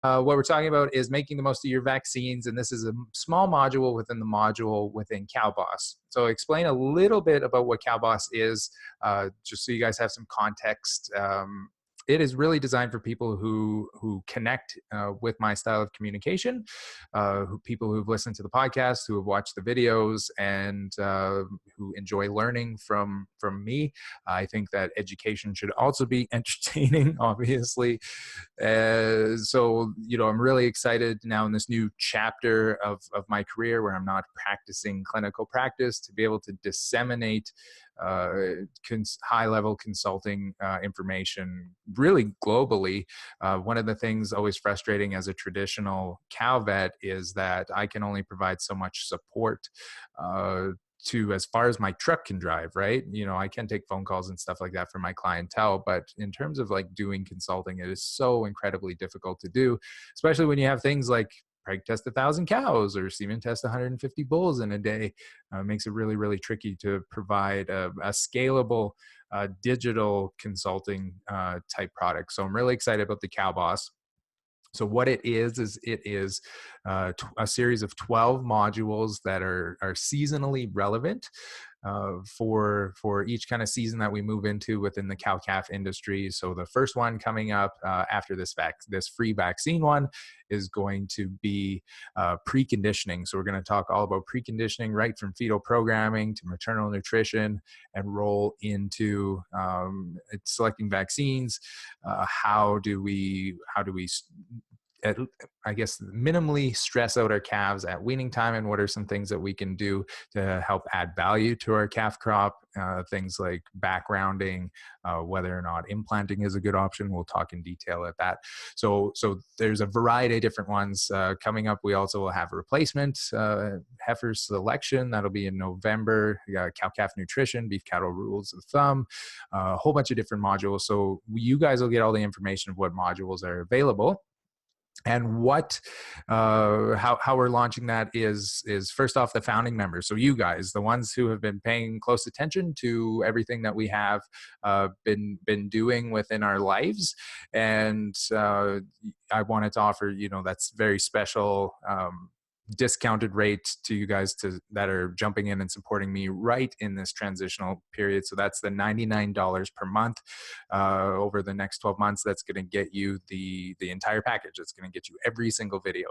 What we're talking about is making the most of your vaccines, and this is a small module within the module within CowBoss. So explain a little bit about what CowBoss is, just so you guys have some context. It is really designed for people who connect with my style of communication, people who've listened to the podcast, who have watched the videos, and who enjoy learning from me. I think that education should also be entertaining, obviously. So, I'm really excited now in this new chapter of my career where I'm not practicing clinical practice to be able to disseminate high-level consulting information really globally. One of the things always frustrating as a traditional cow vet is that I can only provide so much support to as far as my truck can drive, right? I can take phone calls and stuff like that for my clientele, but in terms of like doing consulting, it is so incredibly difficult to do, especially when you have things like preg test 1,000 cows or semen test 150 bulls in a day. Makes it really, really tricky to provide a scalable digital consulting type product. So I'm really excited about the Cow Boss. So what it is it is a series of 12 modules that are seasonally relevant for each kind of season that we move into within the cow calf industry. So the first one coming up after this free vaccine one is going to be preconditioning. So we're going to talk all about preconditioning, right from fetal programming to maternal nutrition, and roll into selecting vaccines. How do we I guess minimally stress out our calves at weaning time, and what are some things that we can do to help add value to our calf crop? Things like backgrounding, whether or not implanting is a good option. We'll talk in detail at that. So there's a variety of different ones coming up. We also will have a replacement heifer selection. That'll be in November. Cow calf nutrition, beef cattle rules of thumb, a whole bunch of different modules. So you guys will get all the information of what modules are available. And how we're launching that is first off the founding members. So you guys, the ones who have been paying close attention to everything that we have been doing within our lives, and I wanted to offer that's very special. Discounted rate to you guys that are jumping in and supporting me right in this transitional period. So that's the $99 per month over the next 12 months. That's going to get you the entire package. It's going to get you every single video.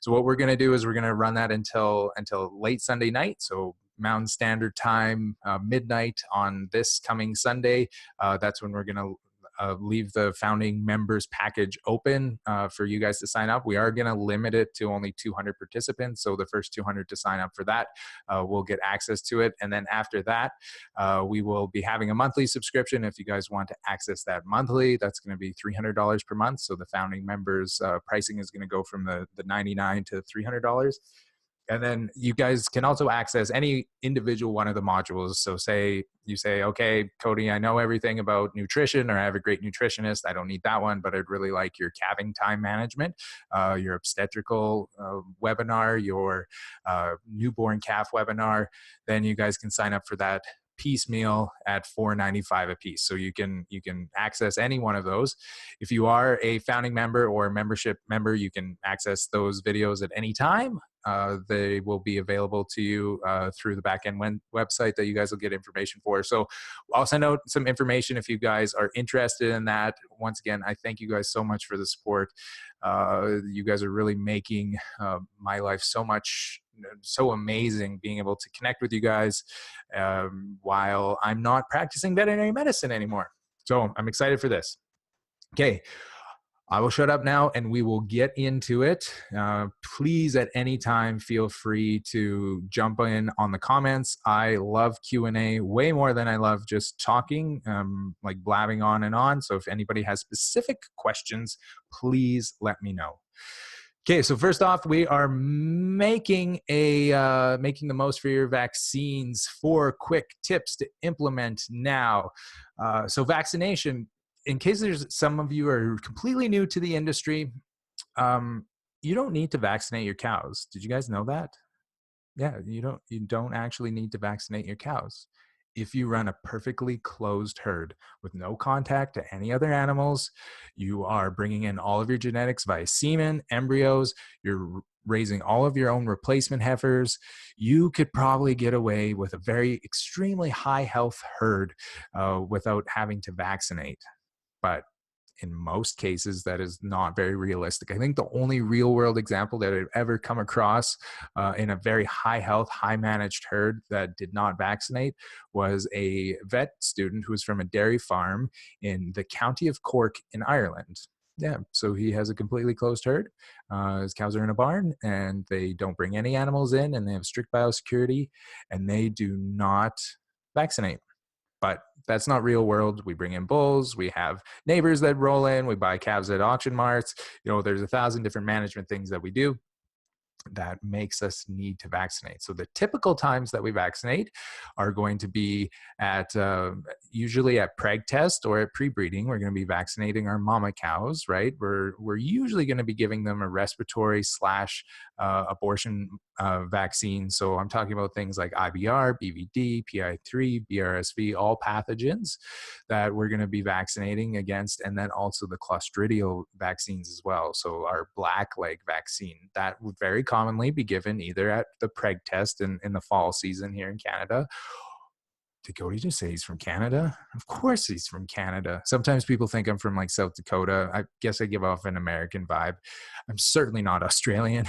So what we're going to do is we're going to run that until late Sunday night. So Mountain Standard Time, midnight on this coming Sunday. That's when we're going to leave the founding members package open for you guys to sign up. We are going to limit it to only 200 participants. So the first 200 to sign up for that will get access to it. And then after that, we will be having a monthly subscription. If you guys want to access that monthly, that's going to be $300 per month. So the founding members pricing is going to go from the $99 to $300. And then you guys can also access any individual one of the modules. So you say, okay, Cody, I know everything about nutrition, or I have a great nutritionist. I don't need that one, but I'd really like your calving time management, your obstetrical webinar, your newborn calf webinar. Then you guys can sign up for that piecemeal at $4.95 a piece. So you can access any one of those. If you are a founding member or a membership member, you can access those videos at any time. They will be available to you through the backend website that you guys will get information for. So I'll send out some information if you guys are interested in that. Once again, I thank you guys so much for the support. You guys are really making my life so amazing, being able to connect with you guys while I'm not practicing veterinary medicine anymore. So I'm excited for this. Okay. I will shut up now and we will get into it. Please, at any time, feel free to jump in on the comments. I love Q&A way more than I love just talking, like blabbing on and on. So if anybody has specific questions, please let me know. Okay, so first off, we are making the most for your vaccines. 4 quick tips to implement now. So vaccination. In case there's some of you are completely new to the industry, you don't need to vaccinate your cows. Did you guys know that? Yeah, you don't actually need to vaccinate your cows. If you run a perfectly closed herd with no contact to any other animals, you are bringing in all of your genetics via semen, embryos, you're raising all of your own replacement heifers, you could probably get away with a very extremely high health herd without having to vaccinate. But in most cases, that is not very realistic. I think the only real world example that I've ever come across in a very high health, high managed herd that did not vaccinate was a vet student who was from a dairy farm in the county of Cork in Ireland. Yeah, so he has a completely closed herd. His cows are in a barn and they don't bring any animals in, and they have strict biosecurity, and they do not vaccinate. But that's not real world. We bring in bulls. We have neighbors that roll in. We buy calves at auction marts. There's 1,000 different management things that we do that makes us need to vaccinate. So the typical times that we vaccinate are going to be at usually at preg test or at pre-breeding. We're going to be vaccinating our mama cows, right? We're usually going to be giving them a respiratory slash abortion vaccine. So I'm talking about things like IBR, BVD, PI3, BRSV, all pathogens that we're going to be vaccinating against, and then also the clostridial vaccines as well. So our black leg vaccine, that would very commonly be given either at the preg test in the fall season here in Canada. Did Cody just say he's from Canada? Of course he's from Canada. Sometimes people think I'm from like South Dakota. I guess I give off an American vibe. I'm certainly not Australian.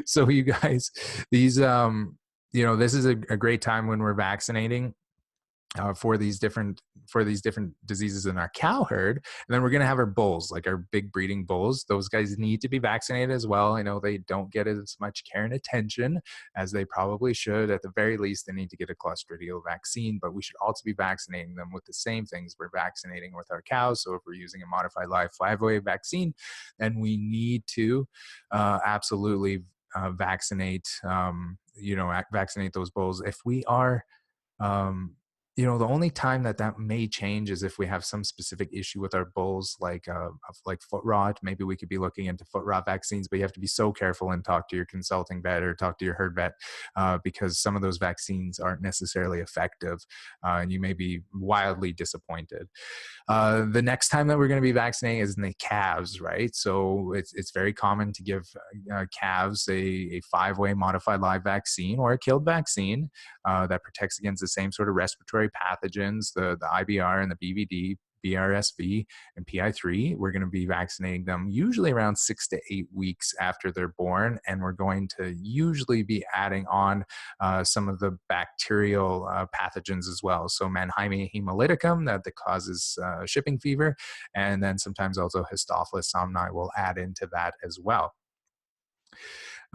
So you guys, these this is a great time when we're vaccinating for these different diseases in our cow herd. And then we're going to have our bulls, like our big breeding bulls. Those guys need to be vaccinated as well. I know they don't get as much care and attention as they probably should. At the very least, they need to get a clostridial vaccine, but we should also be vaccinating them with the same things we're vaccinating with our cows. So if we're using a modified live 5-way vaccine, then we need to absolutely vaccinate vaccinate those bulls. If we are the only time that may change is if we have some specific issue with our bulls, like foot rot. Maybe we could be looking into foot rot vaccines, but you have to be so careful and talk to your consulting vet or talk to your herd vet because some of those vaccines aren't necessarily effective, and you may be wildly disappointed. The next time that we're going to be vaccinating is in the calves, right? So it's very common to give calves a 5-way modified live vaccine or a killed vaccine that protects against the same sort of respiratory pathogens, the IBR and the BVD, BRSV, and PI3. We're going to be vaccinating them usually around 6 to 8 weeks after they're born, and we're going to usually be adding on some of the bacterial pathogens as well. So Mannheimia hemolyticum that causes shipping fever, and then sometimes also Histophilus somni will add into that as well.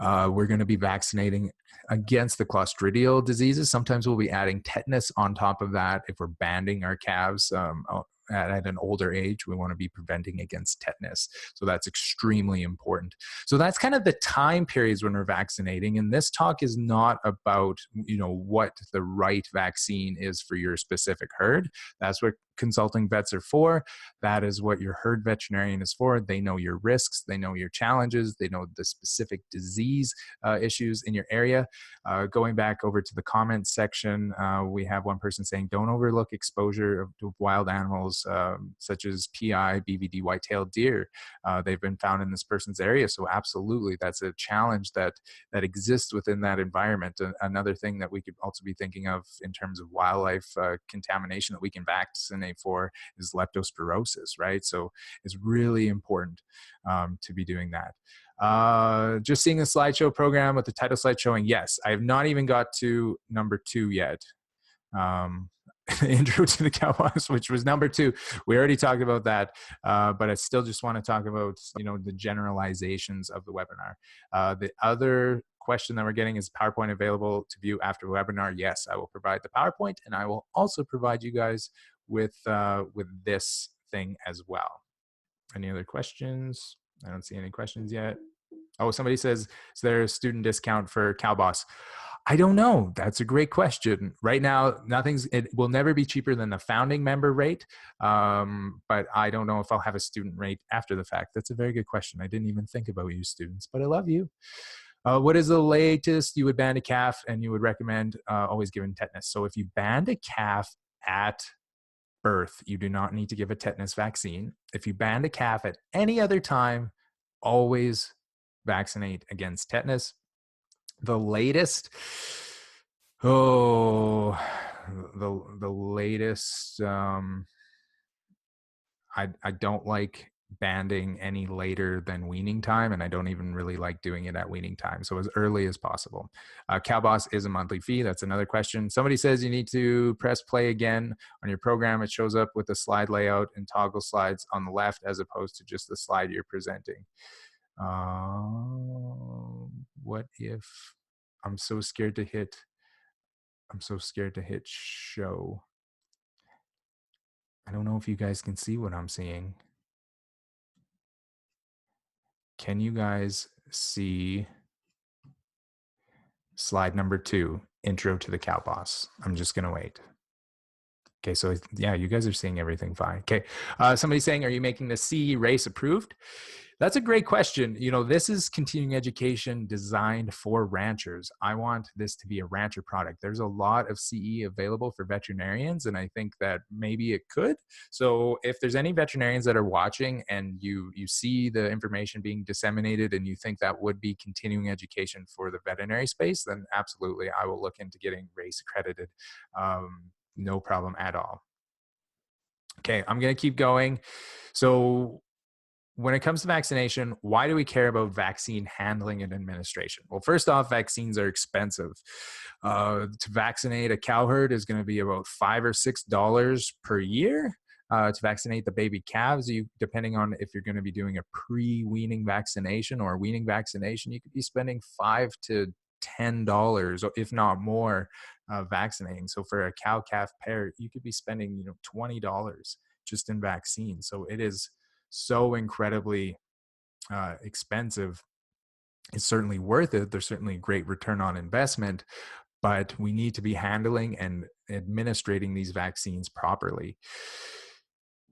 We're going to be vaccinating against the clostridial diseases. Sometimes we'll be adding tetanus on top of that if we're banding our calves at an older age. We want to be preventing against tetanus. So that's extremely important. So that's kind of the time periods when we're vaccinating. And this talk is not about, what the right vaccine is for your specific herd. That's what consulting vets are for. That is what your herd veterinarian is for. They know your risks. They know your challenges. They know the specific disease issues in your area. Going back over to the comments section, we have one person saying, don't overlook exposure to wild animals such as PI, BVD, white-tailed deer. They've been found in this person's area. So absolutely, that's a challenge that exists within that environment. Another thing that we could also be thinking of in terms of wildlife contamination that we can vaccinate for is leptospirosis, right? So it's really important to be doing that. Just seeing a slideshow program with the title slide showing, yes, I have not even got to number 2 yet. Intro to the Cowboys, which was number 2. We already talked about that, but I still just want to talk about, the generalizations of the webinar. The other question that we're getting is PowerPoint available to view after the webinar. Yes, I will provide the PowerPoint, and I will also provide you guys with this thing as well. Any other questions? I don't see any questions yet. Oh, somebody says, is there a student discount for CowBoss? I don't know. That's a great question. Right now, it will never be cheaper than the founding member rate. But I don't know if I'll have a student rate after the fact. That's a very good question. I didn't even think about you students, but I love you. What is the latest you would ban a calf and you would recommend always giving tetanus? So if you banned a calf at birth, you do not need to give a tetanus vaccine. If you banned a calf at any other time, always vaccinate against tetanus. The latest, oh, the latest, I don't like banding any later than weaning time, and I don't even really like doing it at weaning time. So as early as possible. Cowboss is a monthly fee. That's another question. Somebody says you need to press play again on your program. It shows up with the slide layout and toggle slides on the left as opposed to just the slide you're presenting. What if I'm so scared to hit show. I don't know if you guys can see what I'm seeing. Can you guys see slide number 2, intro to the cow boss? I'm just going to wait. Okay, so yeah, you guys are seeing everything fine. Okay, somebody's saying, are you making the CE race approved? That's a great question. You know, this is continuing education designed for ranchers. I want this to be a rancher product. There's a lot of CE available for veterinarians, and I think that maybe it could. So if there's any veterinarians that are watching and you see the information being disseminated and you think that would be continuing education for the veterinary space, then absolutely, I will look into getting race accredited. No problem at all. Okay, I'm going to keep going. So when it comes to vaccination, why do we care about vaccine handling and administration? Well, first off, vaccines are expensive. To vaccinate a cow herd is going to be about $5 or $6 per year. To vaccinate the baby calves, depending on if you're going to be doing a pre-weaning vaccination or a weaning vaccination, you could be spending $5 to $10, if not more, vaccinating. So for a cow calf pair, you could be spending $20 just in vaccines. So it is so incredibly expensive. It's certainly worth it. There's certainly a great return on investment, but we need to be handling and administrating these vaccines properly.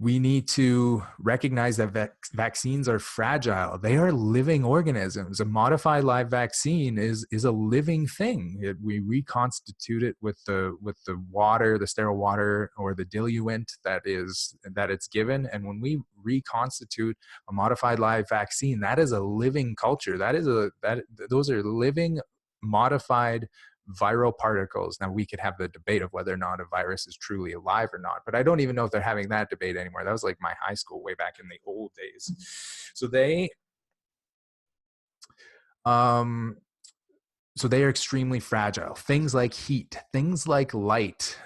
We need to recognize that vaccines are fragile. They are living organisms. A modified live vaccine is a living thing. We reconstitute it with the water, the sterile water, or the diluent that it's given. And when we reconstitute a modified live vaccine, that is a living culture. Those are living modified viral particles. Now, we could have the debate of whether or not a virus is truly alive or not, but I don't even know if they're having that debate anymore. That was like my high school way back in the old days. So they are extremely fragile. Things like heat, things like light,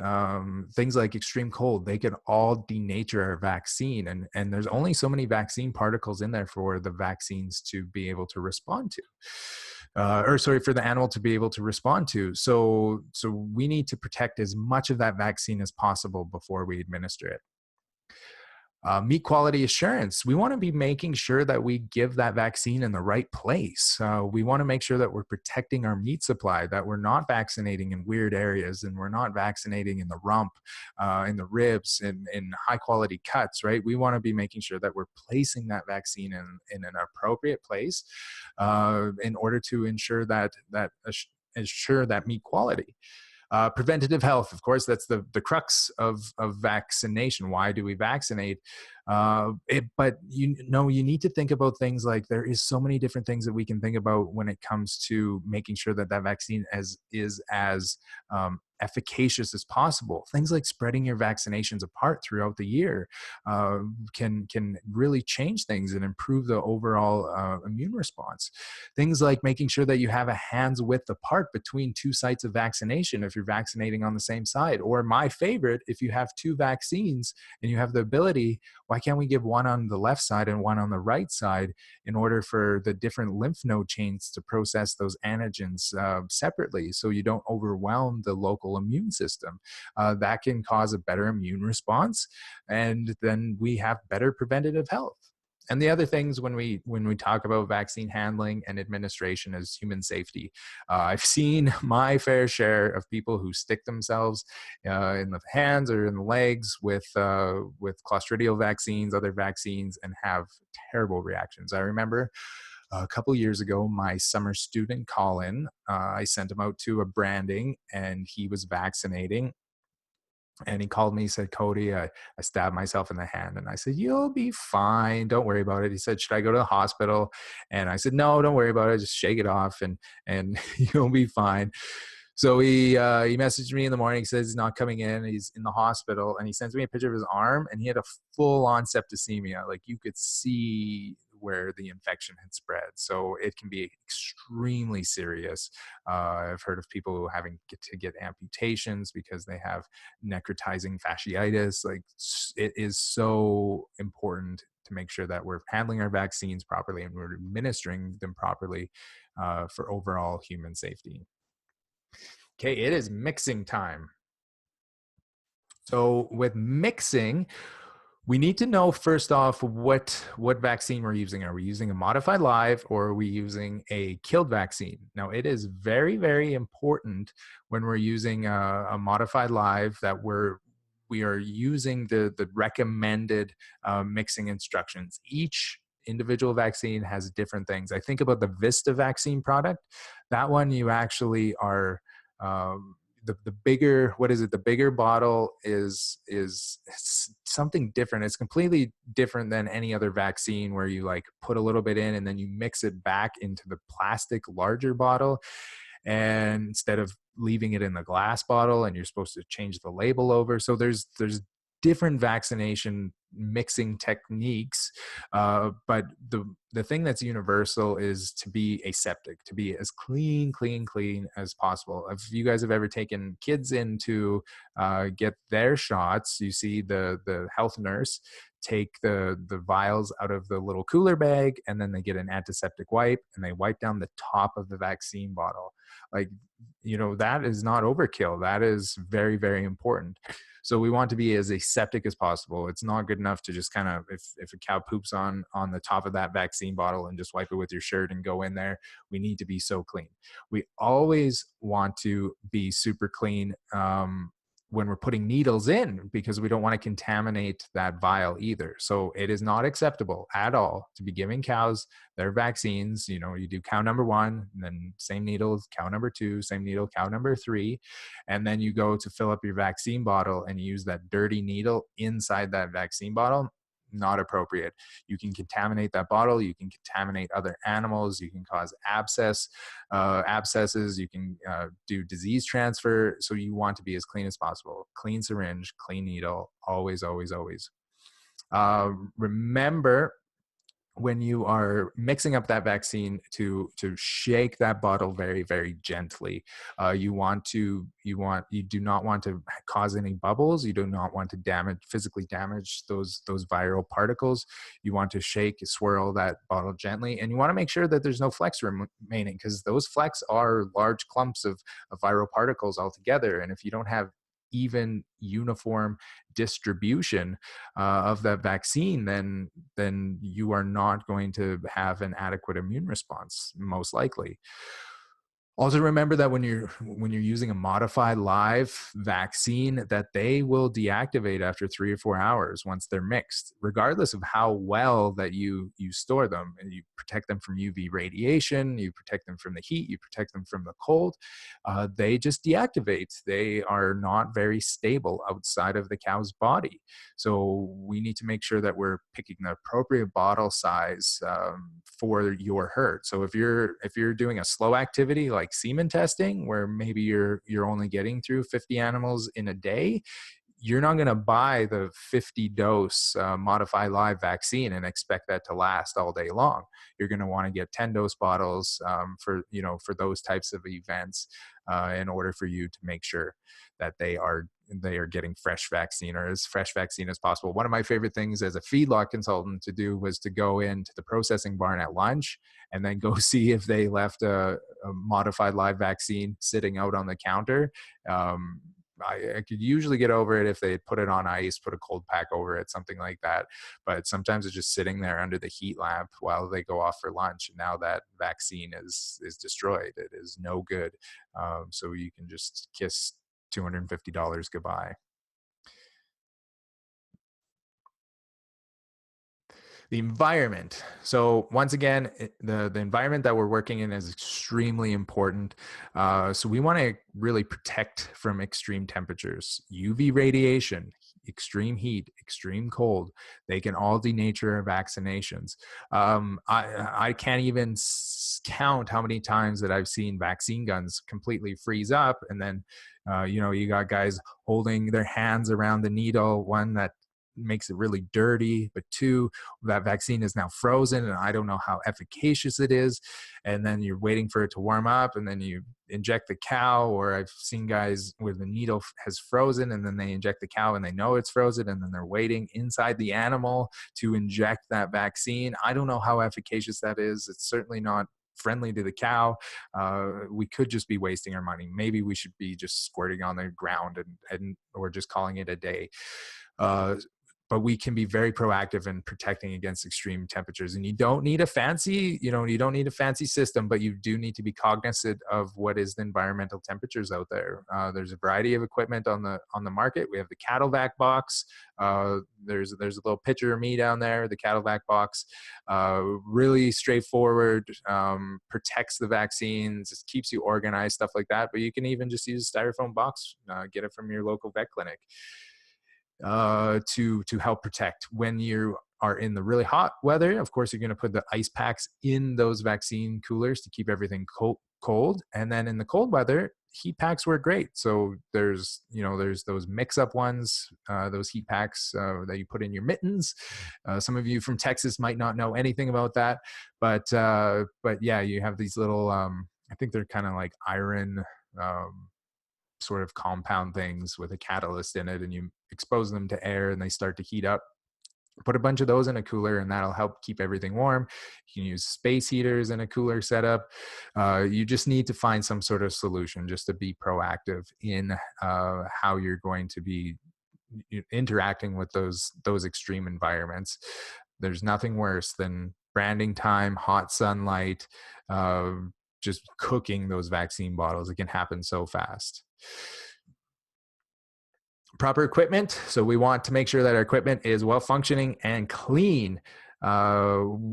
things like extreme cold, they can all denature our vaccine. And there's only so many vaccine particles in there for the vaccines to be able to respond to. For the animal to be able to respond to. So we need to protect as much of that vaccine as possible before we administer it. Meat quality assurance. We want to be making sure that we give that vaccine in the right place. We want to make sure that we're protecting our meat supply, that we're not vaccinating in weird areas, and we're not vaccinating in the rump, in the ribs, in high quality cuts, right? We want to be making sure that we're placing that vaccine in an appropriate place in order to ensure that meat quality. Preventative health, of course, that's the crux of vaccination. Why do we vaccinate? But you need to think about things like, there is so many different things that we can think about when it comes to making sure that vaccine is as efficacious as possible. Things like spreading your vaccinations apart throughout the year can really change things and improve the overall immune response. Things like making sure that you have a hand's width apart between two sites of vaccination if you're vaccinating on the same side. Or my favorite, if you have two vaccines and you have the ability, why can't we give one on the left side and one on the right side in order for the different lymph node chains to process those antigens separately, so you don't overwhelm the local immune system? That can cause a better immune response, and then we have better preventative health. And the other things when we talk about vaccine handling and administration is human safety. I've seen my fair share of people who stick themselves in the hands or in the legs with clostridial vaccines, other vaccines, and have terrible reactions. I remember a couple years ago, my summer student Colin, I sent him out to a branding, and he was vaccinating, and he called me. He said, Cody, I stabbed myself in the hand. And I said, you'll be fine, don't worry about it. He said, should I go to the hospital? And I said, no, don't worry about it, just shake it off, and you'll be fine. So he messaged me in the morning. He says he's not coming in, he's in the hospital, and he sends me a picture of his arm, and he had a full on septicemia. Like, you could see where the infection had spread. So it can be extremely serious. I've heard of people having to get amputations because they have necrotizing fasciitis. Like, it is so important to make sure that we're handling our vaccines properly and we're administering them properly, for overall human safety. Okay, it is mixing time. So with mixing, we need to know first off what vaccine we're using. Are we using a modified live, or are we using a killed vaccine? Now, it is very, very important when we're using a modified live that we are using the recommended mixing instructions. Each individual vaccine has different things. I think about the Vista vaccine product. That one, you actually are the bigger, what is it, the bigger bottle is something different. It's completely different than any other vaccine, where you like put a little bit in and then you mix it back into the plastic larger bottle, and instead of leaving it in the glass bottle, and you're supposed to change the label over. So there's different vaccination mixing techniques, but the thing that's universal is to be aseptic, to be as clean as possible. If you guys have ever taken kids in to get their shots, you see the health nurse take the vials out of the little cooler bag, and then they get an antiseptic wipe and they wipe down the top of the vaccine bottle. Like, that is not overkill. That is very, very important. So we want to be as aseptic as possible. It's not good enough to just kind of, if a cow poops on the top of that vaccine bottle, and just wipe it with your shirt and go in there. We need to be so clean. We always want to be super clean when we're putting needles in, because we don't want to contaminate that vial either. So it is not acceptable at all to be giving cows their vaccines. You do cow number 1, and then same needle, cow number 2, same needle, cow number 3. And then you go to fill up your vaccine bottle and you use that dirty needle inside that vaccine bottle. Not appropriate. You can contaminate that bottle. You can contaminate other animals. You can cause abscesses. You can do disease transfer. So you want to be as clean as possible. Clean syringe, clean needle, always, always, always. Remember, when you are mixing up that vaccine, to shake that bottle very, very gently. You do not want to cause any bubbles. You do not want to physically damage those viral particles. You want to shake, swirl that bottle gently, and you want to make sure that there's no flecks remaining, because those flecks are large clumps of viral particles altogether. And if you don't have even uniform distribution of that vaccine, then you are not going to have an adequate immune response, most likely. Also, remember that when you're using a modified live vaccine, that they will deactivate after 3 or 4 hours once they're mixed, regardless of how well that you store them. And you protect them from UV radiation, you protect them from the heat, you protect them from the cold. They just deactivate. They are not very stable outside of the cow's body. So we need to make sure that we're picking the appropriate bottle size for your herd. So if you're doing a slow activity like semen testing, where maybe you're only getting through 50 animals in a day, you're not going to buy the 50 dose modified live vaccine and expect that to last all day long. You're going to want to get 10 dose bottles for those types of events, in order for you to make sure that they are getting fresh vaccine, or as fresh vaccine as possible. One of my favorite things as a feedlot consultant to do was to go into the processing barn at lunch and then go see if they left a modified live vaccine sitting out on the counter. I could usually get over it if they put it on ice, put a cold pack over it, something like that. But sometimes it's just sitting there under the heat lamp while they go off for lunch. And now that vaccine is destroyed. It is no good. So you can just kiss $250 goodbye. The environment. So once again, the environment that we're working in is extremely important. So we want to really protect from extreme temperatures, UV radiation, extreme heat, extreme cold. They can all denature our vaccinations. I can't even count how many times that I've seen vaccine guns completely freeze up, and then you got guys holding their hands around the needle. One, that makes it really dirty, but two, that vaccine is now frozen and I don't know how efficacious it is. And then you're waiting for it to warm up, and then you inject the cow. Or I've seen guys where the needle has frozen and then they inject the cow and they know it's frozen, and then they're waiting inside the animal to inject that vaccine. I don't know how efficacious that is. It's certainly not friendly to the cow. We could just be wasting our money. Maybe we should be just squirting on the ground and or just calling it a day. Uh, but we can be very proactive in protecting against extreme temperatures. And you don't need a fancy, you don't need a fancy system, but you do need to be cognizant of what is the environmental temperatures out there. There's a variety of equipment on the market. We have the CattleVac box. There's a little picture of me down there, the CattleVac box. Really straightforward, protects the vaccines, just keeps you organized, stuff like that. But you can even just use a styrofoam box, get it from your local vet clinic. To help protect. When you are in the really hot weather, of course, you're going to put the ice packs in those vaccine coolers to keep everything cold. And then in the cold weather, heat packs work great. So there's those mix-up ones, those heat packs that you put in your mittens. Some of you from Texas might not know anything about that, but yeah, you have these little, I think they're kind of like iron. Sort of compound things with a catalyst in it, and you expose them to air and they start to heat up. Put a bunch of those in a cooler and that'll help keep everything warm. You can use space heaters in a cooler setup. You just need to find some sort of solution just to be proactive in how you're going to be interacting with those extreme environments. There's nothing worse than branding time, hot sunlight, just cooking those vaccine bottles. It can happen so fast. Proper equipment. So we want to make sure that our equipment is well functioning and clean. Calibration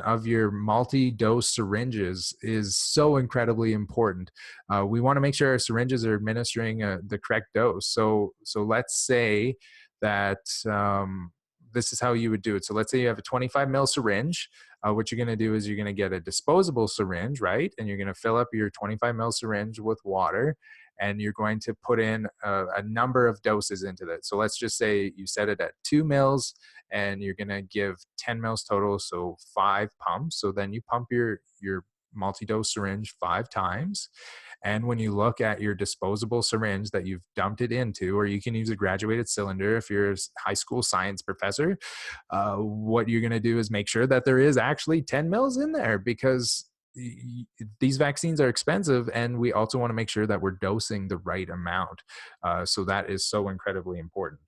of your multi-dose syringes is so incredibly important. We want to make sure our syringes are administering the correct dose. So let's say that this is how you would do it. So let's say you have a 25 ml syringe. What you're going to do is you're going to get a disposable syringe, right? And you're going to fill up your 25 ml syringe with water, and you're going to put in a number of doses into that. So let's just say you set it at 2 mils and you're going to give 10 mils total, so 5 pumps. So then you pump your multi-dose syringe 5 times. And when you look at your disposable syringe that you've dumped it into, or you can use a graduated cylinder if you're a high school science professor, what you're going to do is make sure that there is actually 10 mils in there, because these vaccines are expensive, and we also want to make sure that we're dosing the right amount. So that is so incredibly important.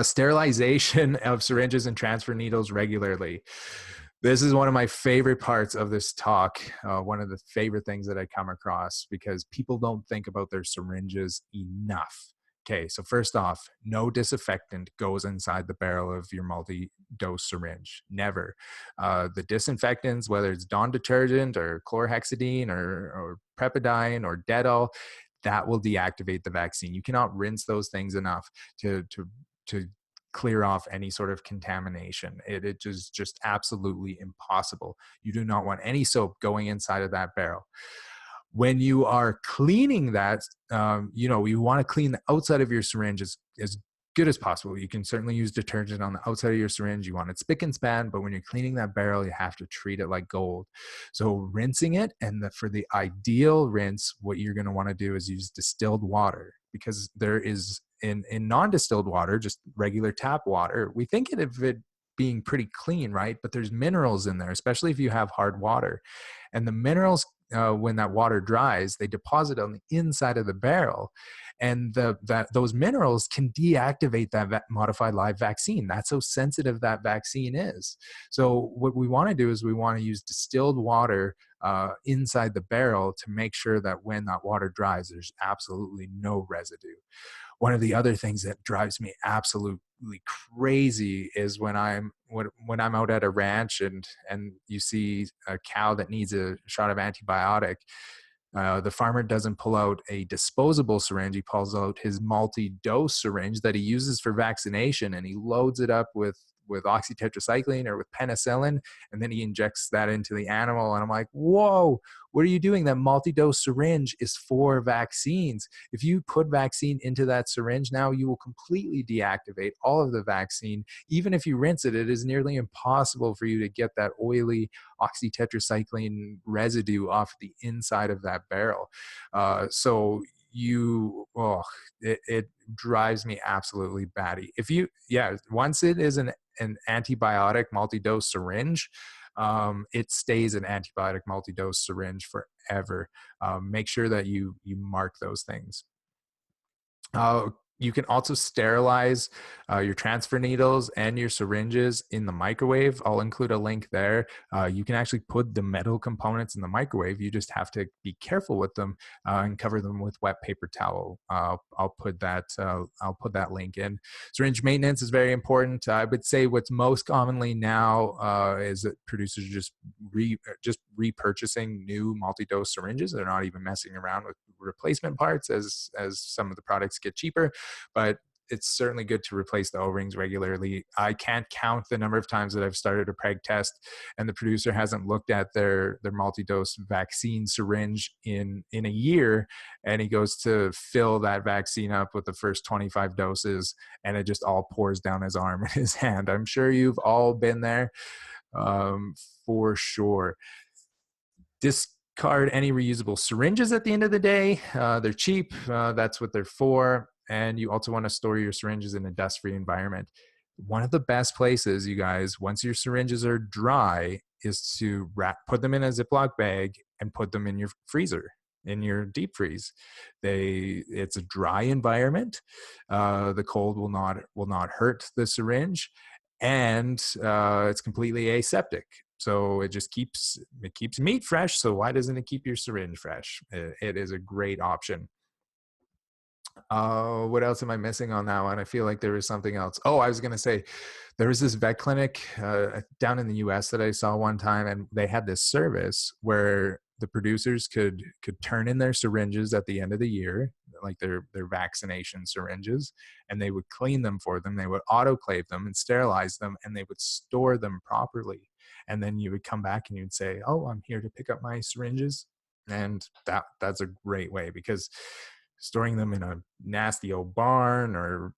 Sterilization of syringes and transfer needles regularly. This is one of my favorite parts of this talk. One of the favorite things that I come across, because people don't think about their syringes enough. Okay, so first off, no disinfectant goes inside the barrel of your multi-dose syringe. Never. The disinfectants, whether it's Dawn detergent or chlorhexidine or Prepidine or Dettol, that will deactivate the vaccine. You cannot rinse those things enough to clear off any sort of contamination. It is just absolutely impossible. You do not want any soap going inside of that barrel. When you are cleaning that, you want to clean the outside of your syringe as good as possible. You can certainly use detergent on the outside of your syringe. You want it spick and span, but when you're cleaning that barrel, you have to treat it like gold. So rinsing it, and for the ideal rinse, what you're going to want to do is use distilled water, because there is in non-distilled water, just regular tap water, we think of it being pretty clean, right? But there's minerals in there, especially if you have hard water. And the minerals, when that water dries, they deposit on the inside of the barrel, and those minerals can deactivate that modified live vaccine. That's how sensitive that vaccine is. So what we want to do is we want to use distilled water inside the barrel to make sure that when that water dries, there's absolutely no residue. One of the other things that drives me absolute absolutely crazy is when I'm out at a ranch and you see a cow that needs a shot of antibiotic. The farmer doesn't pull out a disposable syringe. He pulls out his multi-dose syringe that he uses for vaccination, and he loads it up with oxytetracycline or with penicillin, and then he injects that into the animal. And I'm like, whoa, what are you doing? That multi-dose syringe is for vaccines. If you put vaccine into that syringe now, you will completely deactivate all of the vaccine. Even if you rinse it, it is nearly impossible for you to get that oily oxytetracycline residue off the inside of that barrel. So it drives me absolutely batty. Once it is an antibiotic multi-dose syringe, it stays an antibiotic multi-dose syringe forever. Make sure that you mark those things. You can also sterilize your transfer needles and your syringes in the microwave. I'll include a link there. You can actually put the metal components in the microwave. You just have to be careful with them and cover them with wet paper towel. I'll put that link in. Syringe maintenance is very important. I would say what's most commonly now is that producers are just repurchasing new multi-dose syringes. They're not even messing around with replacement parts as some of the products get cheaper, but it's certainly good to replace the O-rings regularly. I can't count the number of times that I've started a preg test and the producer hasn't looked at their multi-dose vaccine syringe in a year, and he goes to fill that vaccine up with the first 25 doses and it just all pours down his arm and his hand. I'm sure you've all been there, for sure. Discard any reusable syringes at the end of the day. They're cheap. That's what they're for. And you also want to store your syringes in a dust-free environment. One of the best places, you guys, once your syringes are dry, is to put them in a Ziploc bag and put them in your freezer, in your deep freeze. It's a dry environment. The cold will not hurt the syringe, and it's completely aseptic. So it keeps meat fresh. So why doesn't it keep your syringe fresh? It is a great option. What else am I missing on that one? I feel like there was something else. Oh, I was going to say there was this vet clinic down in the US that I saw one time, and they had this service where the producers could turn in their syringes at the end of the year, like their vaccination syringes, and they would clean them for them. They would autoclave them and sterilize them, and they would store them properly. And then you would come back and you'd say, oh, I'm here to pick up my syringes. And that's a great way, because storing them in a nasty old barn or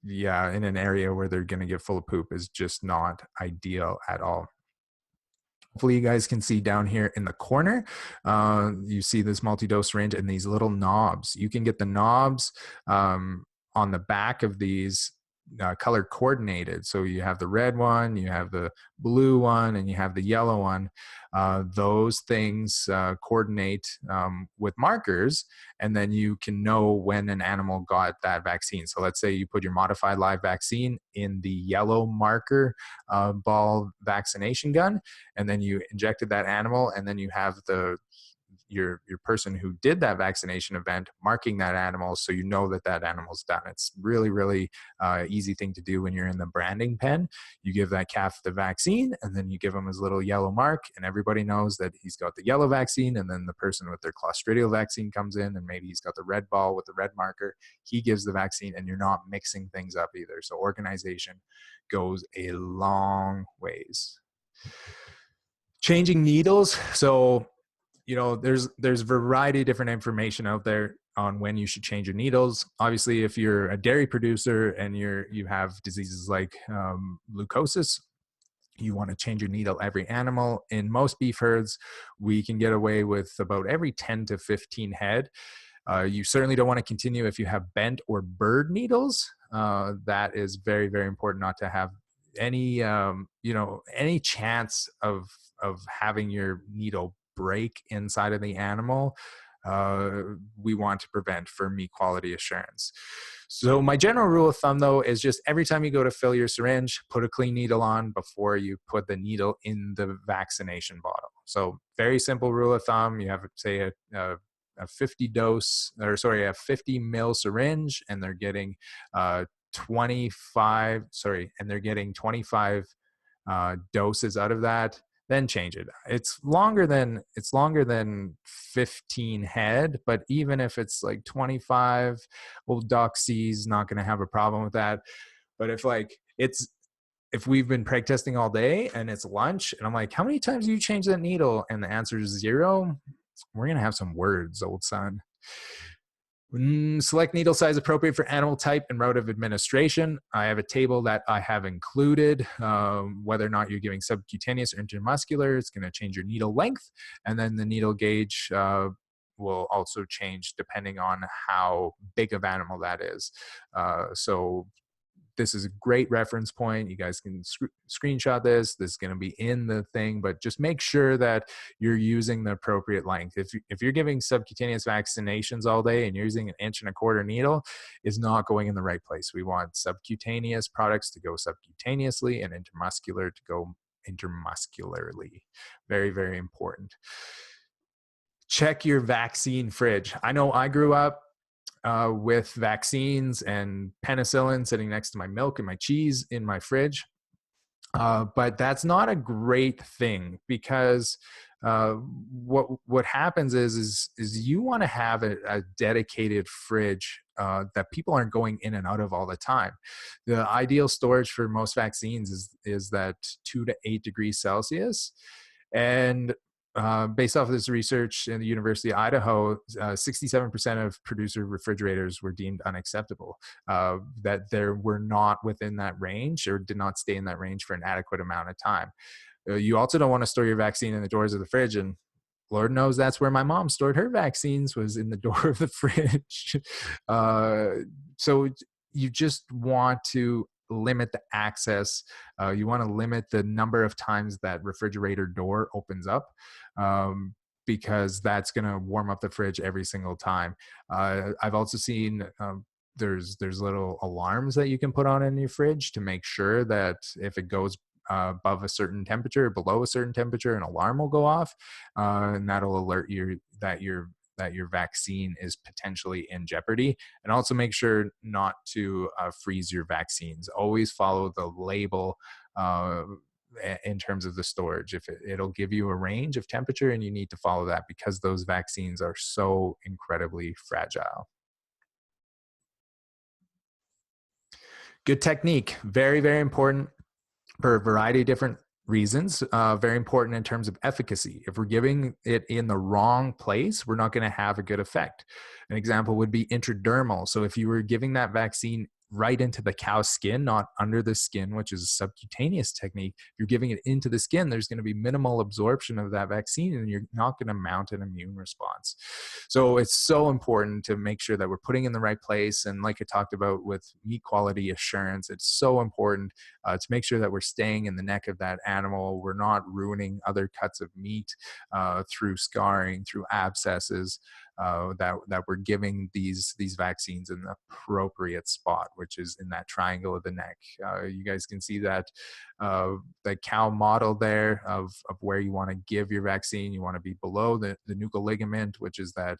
in an area where they're going to get full of poop is just not ideal at all. Hopefully you guys can see down here in the corner, you see this multi-dose syringe and these little knobs. You can get the knobs on the back of these color coordinated. So you have the red one, you have the blue one, and you have the yellow one. Those things coordinate with markers, and then you can know when an animal got that vaccine. So let's say you put your modified live vaccine in the yellow marker ball vaccination gun, and then you injected that animal, and then you have your person who did that vaccination event marking that animal, so you know that animal's done. It's really, really easy thing to do when you're in the branding pen. You give that calf the vaccine, and then you give him his little yellow mark, and everybody knows that he's got the yellow vaccine. And then the person with their clostridial vaccine comes in, and maybe he's got the red ball with the red marker. He gives the vaccine, and you're not mixing things up either. So organization goes a long ways. Changing needles. So there's a variety of different information out there on when you should change your needles. Obviously, if you're a dairy producer and you have diseases like leukosis, you want to change your needle every animal. In most beef herds, we can get away with about every 10 to 15 head. You certainly don't want to continue if you have bent or burred needles. That is very, very important not to have any any chance of having your needle break inside of the animal. We want to prevent for meat quality assurance. So my general rule of thumb, though, is just every time you go to fill your syringe, put a clean needle on before you put the needle in the vaccination bottle. So very simple rule of thumb. You have, say, a 50 mil syringe, and they're getting 25, sorry, and they're getting 25 doses out of that, then change it. It's longer than 15 head, but even if it's like 25, old Doc C's not going to have a problem with that. But if we've been preg testing all day and it's lunch and I'm like, how many times do you change that needle? And the answer is 0. We're going to have some words, old son. Select needle size appropriate for animal type and route of administration. I have a table that I have included. Whether or not you're giving subcutaneous or intramuscular, it's going to change your needle length. And then the needle gauge will also change depending on how big of animal that is. So this is a great reference point. You guys can screenshot this. This is going to be in the thing, but just make sure that you're using the appropriate length. If you're giving subcutaneous vaccinations all day and you're using an 1.25 needle, is not going in the right place. We want subcutaneous products to go subcutaneously and intramuscular to go intramuscularly. Very, very important. Check your vaccine fridge. I know I grew up with vaccines and penicillin sitting next to my milk and my cheese in my fridge. But that's not a great thing, because what happens is you want to have a dedicated fridge that people aren't going in and out of all the time. The ideal storage for most vaccines is that 2 to 8 degrees Celsius. And based off of this research in the University of Idaho, 67% of producer refrigerators were deemed unacceptable, that they were not within that range or did not stay in that range for an adequate amount of time. You also don't want to store your vaccine in the doors of the fridge, and Lord knows that's where my mom stored her vaccines, was in the door of the fridge. So you just want to limit the access. You want to limit the number of times that refrigerator door opens up, because that's going to warm up the fridge every single time. I've also seen there's little alarms that you can put on in your fridge to make sure that if it goes above a certain temperature or below a certain temperature, an alarm will go off, and that'll alert you that your vaccine is potentially in jeopardy. And also make sure not to freeze your vaccines. Always follow the label in terms of the storage. If it'll give you a range of temperature, and you need to follow that because those vaccines are so incredibly fragile. Good technique, very, very important for a variety of different reasons. Very important in terms of efficacy. If we're giving it in the wrong place, we're not going to have a good effect. An example would be intradermal. So if you were giving that vaccine right into the cow's skin, not under the skin, which is a subcutaneous technique, if you're giving it into the skin, there's going to be minimal absorption of that vaccine, and you're not going to mount an immune response. So it's so important to make sure that we're putting in the right place. And like I talked about with meat quality assurance, it's so important to make sure that we're staying in the neck of that animal. We're not ruining other cuts of meat through scarring, through abscesses. That we're giving these vaccines in the appropriate spot, which is in that triangle of the neck. You guys can see that the cow model there of where you want to give your vaccine. You want to be below the nuchal ligament, which is that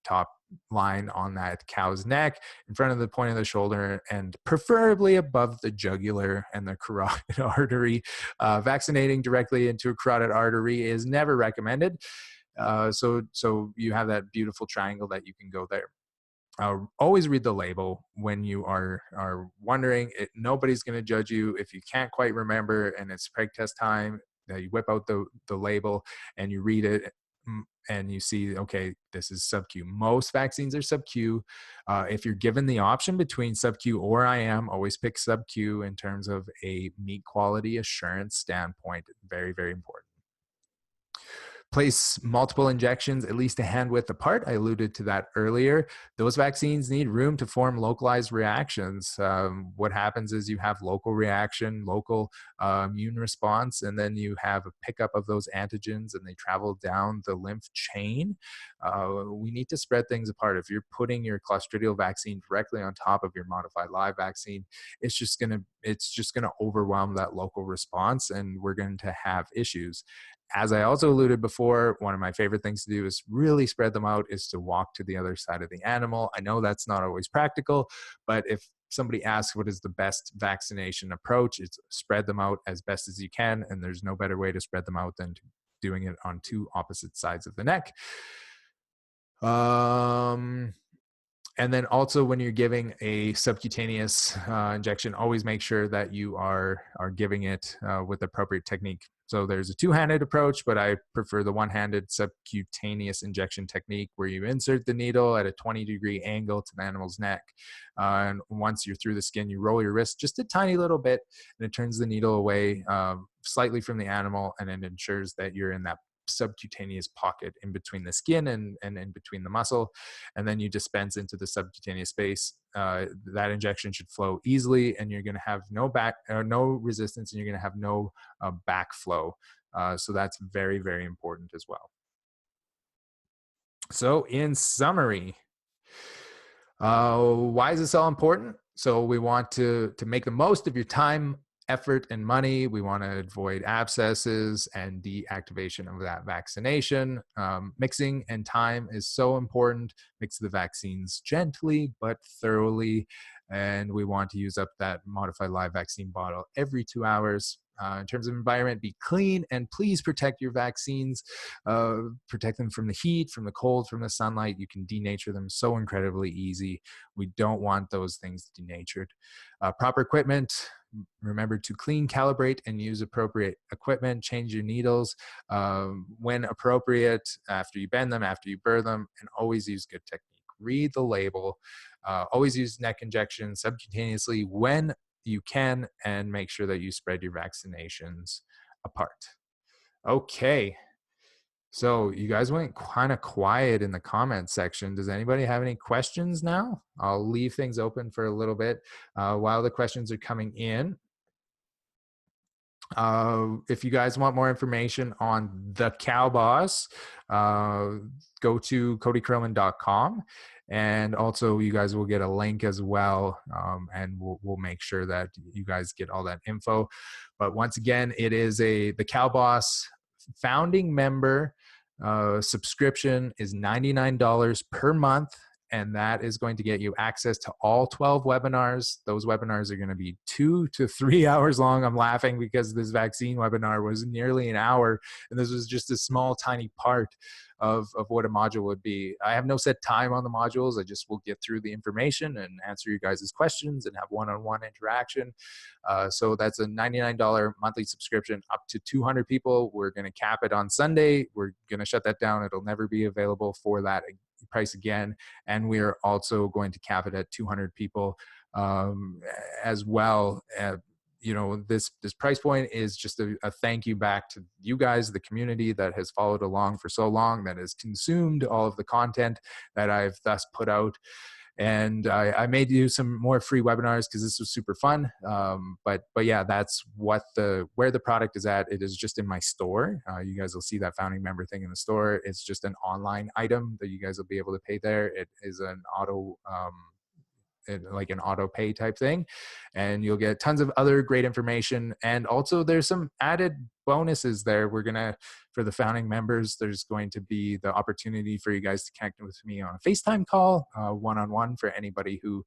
top line on that cow's neck, in front of the point of the shoulder, and preferably above the jugular and the carotid artery. Vaccinating directly into a carotid artery is never recommended. So you have that beautiful triangle that you can go there. Always read the label when you are wondering. Nobody's going to judge you if you can't quite remember and it's preg test time. You whip out the label and you read it, and you see, okay, this is sub-Q. Most vaccines are sub-Q. If you're given the option between sub-Q or IM, always pick sub-Q in terms of a meat quality assurance standpoint. Very, very important. Place multiple injections at least a hand width apart. I alluded to that earlier. Those vaccines need room to form localized reactions. What happens is you have local reaction, local immune response, and then you have a pickup of those antigens and they travel down the lymph chain. We need to spread things apart. If you're putting your clostridial vaccine directly on top of your modified live vaccine, it's just gonna overwhelm that local response, and we're going to have issues. As I also alluded before, one of my favorite things to do is really spread them out, is to walk to the other side of the animal. I know that's not always practical, but if somebody asks what is the best vaccination approach, it's spread them out as best as you can. And there's no better way to spread them out than doing it on two opposite sides of the neck. And then also when you're giving a subcutaneous injection, always make sure that you are giving it with appropriate technique. So there's a two-handed approach, but I prefer the one-handed subcutaneous injection technique where you insert the needle at a 20-degree angle to the animal's neck. And once you're through the skin, you roll your wrist just a tiny little bit, and it turns the needle away slightly from the animal, and it ensures that you're in that subcutaneous pocket in between the skin and in between the muscle, and then you dispense into the subcutaneous space. That injection should flow easily, and you're going to have no resistance, and you're going to have no backflow. So that's very, very important as well. So in summary, why is this all important? So we want to make the most of your time, effort, and money. We want to avoid abscesses and deactivation of that vaccination. Mixing and time is so important. Mix the vaccines gently but thoroughly. And we want to use up that modified live vaccine bottle every 2 hours. In terms of environment, be clean, and please protect your vaccines. Protect them from the heat, from the cold, from the sunlight. You can denature them so incredibly easy. We don't want those things denatured. Proper equipment. Remember to clean, calibrate, and use appropriate equipment. Change your needles when appropriate, after you bend them, after you burr them, and always use good technique. Read the label. Always use neck injection subcutaneously when you can, and make sure that you spread your vaccinations apart. Okay. So you guys went kind of quiet in the comments section. Does anybody have any questions now? I'll leave things open for a little bit while the questions are coming in. If you guys want more information on the Cow Boss, go to codycreelman.com. And also you guys will get a link as well. And we'll make sure that you guys get all that info. But once again, it is the Cow Boss founding member subscription is $99 per month. And that is going to get you access to all 12 webinars. Those webinars are going to be 2 to 3 hours long. I'm laughing because this vaccine webinar was nearly an hour, and this was just a small, tiny part of what a module would be. I have no set time on the modules. I just will get through the information and answer you guys' questions and have one-on-one interaction. So that's a $99 monthly subscription up to 200 people. We're going to cap it on Sunday. We're going to shut that down. It'll never be available for that price again. And we are also going to cap it at 200 people as well. You know, this price point is just a thank you back to you guys, the community that has followed along for so long, that has consumed all of the content that I've thus put out. And I may do some more free webinars because this was super fun. But yeah, that's where the product is at. It is just in my store. You guys will see that founding member thing in the store. It's just an online item that you guys will be able to pay there. It is an like an auto pay type thing, and you'll get tons of other great information. And also there's some added bonuses there. For the founding members, there's going to be the opportunity for you guys to connect with me on a FaceTime call, one-on-one, for anybody who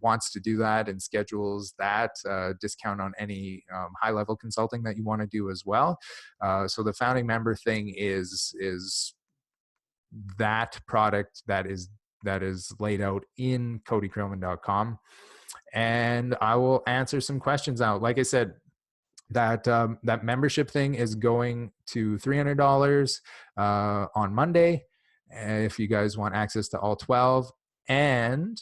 wants to do that and schedules that, discount on any high-level consulting that you want to do as well. So the founding member thing is that product that is laid out in codycreelman.com. And I will answer some questions out. Like I said, that membership thing is going to $300 on Monday, if you guys want access to all 12. And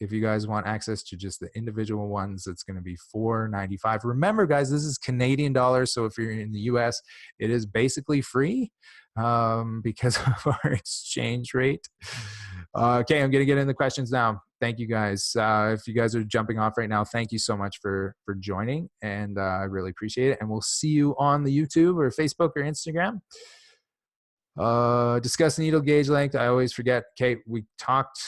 if you guys want access to just the individual ones, it's going to be $495. Remember, guys, this is Canadian dollars. So if you're in the US, it is basically free because of our exchange rate. Okay, I'm going to get into the questions now. Thank you, guys. If you guys are jumping off right now, thank you so much for joining, and I really appreciate it. And we'll see you on the YouTube or Facebook or Instagram. Discuss needle gauge length. I always forget. Okay, we talked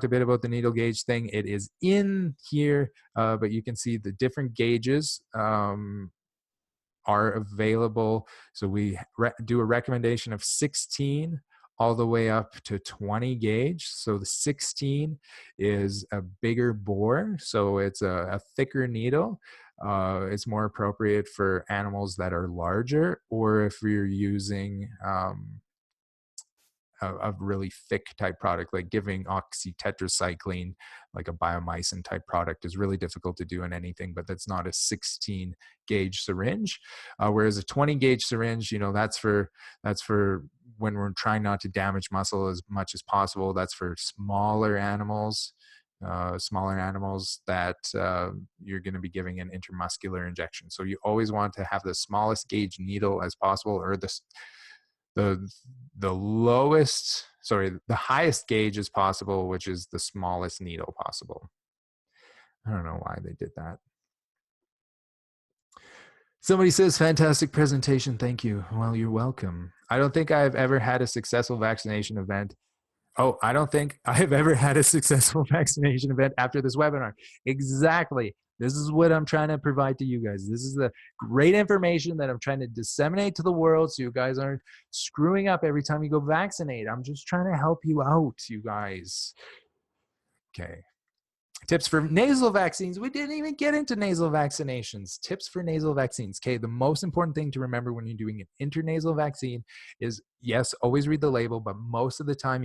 a bit about the needle gauge thing. It is in here, but you can see the different gauges are available. So we do a recommendation of 16 all the way up to 20 gauge. So the 16 is a bigger bore, so it's a thicker needle. It's more appropriate for animals that are larger, or if you're using a really thick type product, like giving oxytetracycline, like a biomycin type product, is really difficult to do in anything, but that's not a 16 gauge syringe. Whereas a 20 gauge syringe, that's for when we're trying not to damage muscle as much as possible. That's for smaller animals that you're going to be giving an intramuscular injection. So you always want to have the smallest gauge needle as possible, or the highest gauge as possible, which is the smallest needle possible. I don't know why they did that. Somebody says, fantastic presentation. Thank you. Well, you're welcome. I don't think I've ever had a successful vaccination event. Oh, I don't think I've ever had a successful vaccination event after this webinar. Exactly. This is what I'm trying to provide to you guys. This is the great information that I'm trying to disseminate to the world, so you guys aren't screwing up every time you go vaccinate. I'm just trying to help you out, you guys. Okay. Tips for nasal vaccines. We didn't even get into nasal vaccinations. Tips for nasal vaccines. Okay, the most important thing to remember when you're doing an intranasal vaccine is, yes, always read the label, but most of the time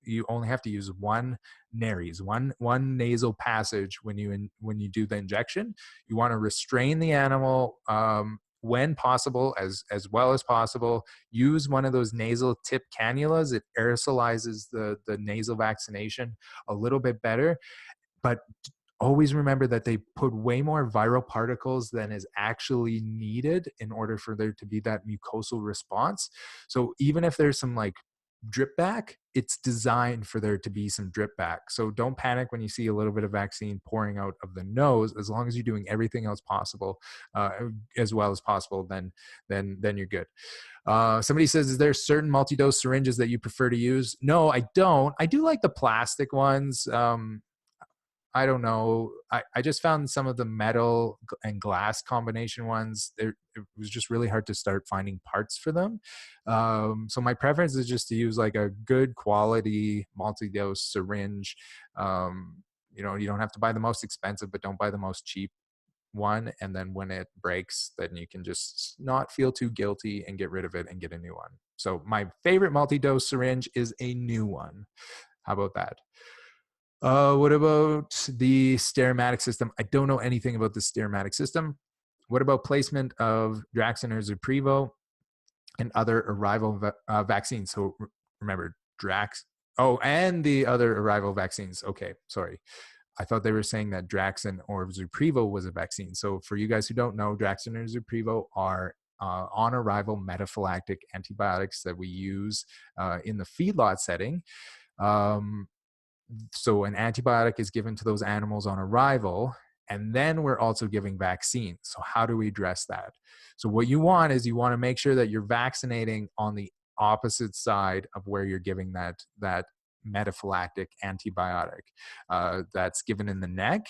you only have to use one nares, one nasal passage when you do the injection. You want to restrain the animal when possible, as well as possible. Use one of those nasal tip cannulas. It aerosolizes the nasal vaccination a little bit better. But always remember that they put way more viral particles than is actually needed in order for there to be that mucosal response. So even if there's some like drip back, it's designed for there to be some drip back. So don't panic when you see a little bit of vaccine pouring out of the nose. As long as you're doing everything else possible, as well as possible, then you're good. Somebody says, is there certain multi-dose syringes that you prefer to use? No, I don't. I do like the plastic ones. I don't know. I just found some of the metal and glass combination ones, it was just really hard to start finding parts for them. So my preference is just to use like a good quality multi-dose syringe. You don't have to buy the most expensive, but don't buy the most cheap one. And then when it breaks, then you can just not feel too guilty and get rid of it and get a new one. So my favorite multi-dose syringe is a new one. How about that? What about the Stermatic system? I don't know anything about the Stermatic system. What about placement of Draxxin or Zuprevo and other arrival vaccines? So remember, and the other arrival vaccines. Okay, sorry. I thought they were saying that Draxxin or Zuprevo was a vaccine. So for you guys who don't know, Draxxin or Zuprevo are on-arrival metaphylactic antibiotics that we use in the feedlot setting. So an antibiotic is given to those animals on arrival, and then we're also giving vaccines. So how do we address that? So what you want is you want to make sure that you're vaccinating on the opposite side of where you're giving that metaphylactic antibiotic. That's given in the neck.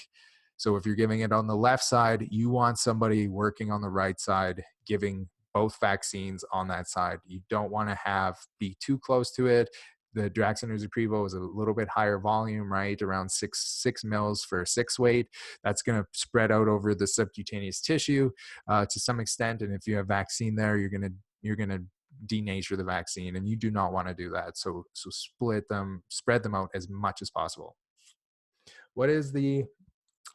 So if you're giving it on the left side, you want somebody working on the right side giving both vaccines on that side. You don't want to be too close to it. The Draxxin or Zuprevo is a little bit higher volume, right? Around 6 mils for a 6 weight. That's going to spread out over the subcutaneous tissue to some extent. And if you have vaccine there, you're going to denature the vaccine, and you do not want to do that. So spread them out as much as possible. What is the